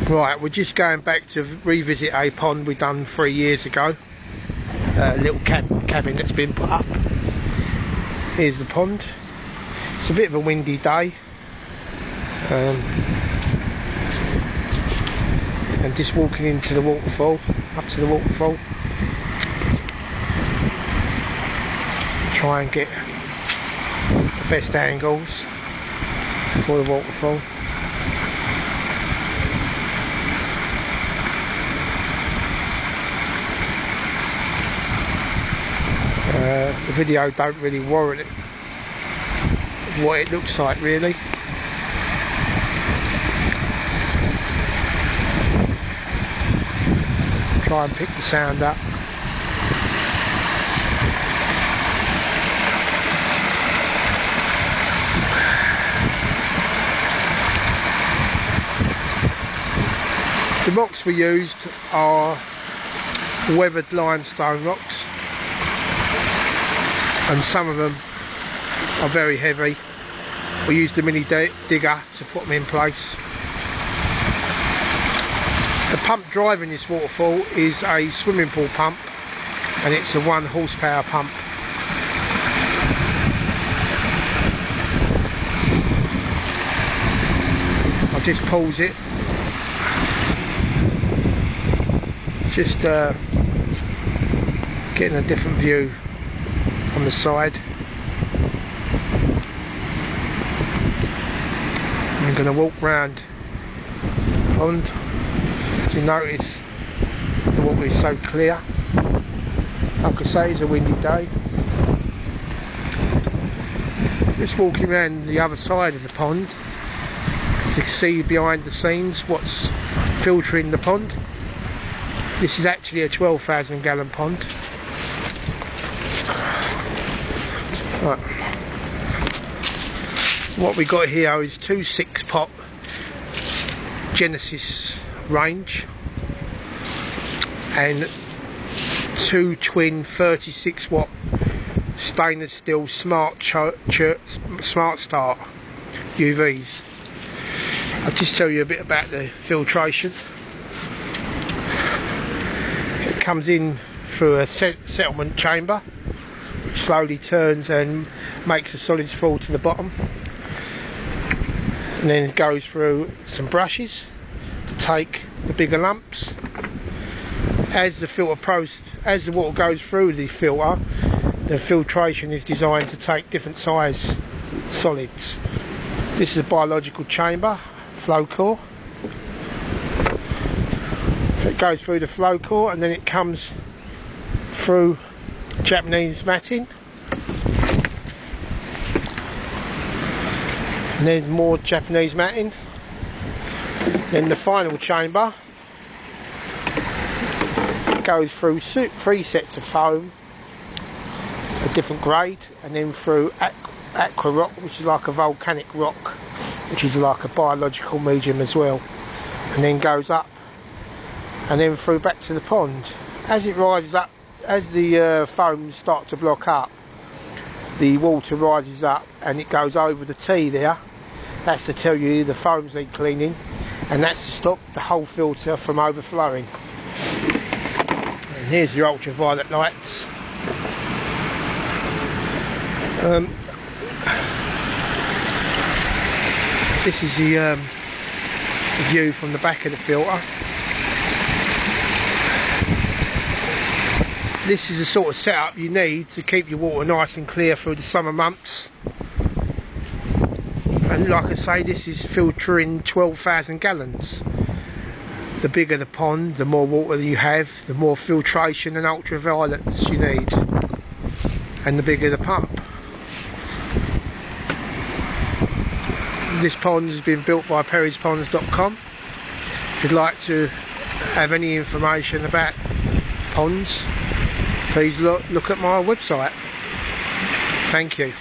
Right, we're just going back to revisit a pond we done 3 years ago. A little cabin that's been put up. Here's the pond. It's a bit of a windy day. And just walking into the waterfall, up to the waterfall. Try and get the best angles for the waterfall. The video don't really warrant it, what it looks like really. Try and pick the sound up. The rocks we used are weathered limestone rocks, and some of them are very heavy. We used a mini digger to put them in place. The pump driving this waterfall is a swimming pool pump, and it's a 1 horsepower pump. I'll just pause it. Just getting a different view from the side. I'm going to walk round the pond. As you notice, the water is so clear. Like I say, it's a windy day. Just walking around the other side of the pond to see behind the scenes what's filtering the pond. This is actually a 12,000 gallon pond. Right. What we got here is 2 6-pot Genesis range and 2 twin 36 watt stainless steel smart start UVs. I'll just tell you a bit about the filtration. It comes in through a settlement chamber, which slowly turns and makes the solids fall to the bottom, and then it goes through some brushes to take the bigger lumps. As the water goes through the filter, the filtration is designed to take different size solids. This is a biological chamber, flow core. So it goes through the flow core, and then it comes through Japanese matting, and then more Japanese matting. Then the final chamber goes through 3 sets of foam, a different grade, and then through aqua rock, which is like a volcanic rock, which is like a biological medium as well, and then goes up and then through back to the pond. As it rises up, as the foams start to block up, the water rises up and it goes over the T there. That's to tell you the foams need cleaning, and that's to stop the whole filter from overflowing. And here's your ultraviolet lights. This is the view from the back of the filter. This is the sort of setup you need to keep your water nice and clear through the summer months. And like I say, this is filtering 12,000 gallons. The bigger the pond, the more water you have, the more filtration and ultraviolets you need, and the bigger the pump. This pond has been built by perrysponds.com. If you'd like to have any information about ponds, please look at my website. Thank you.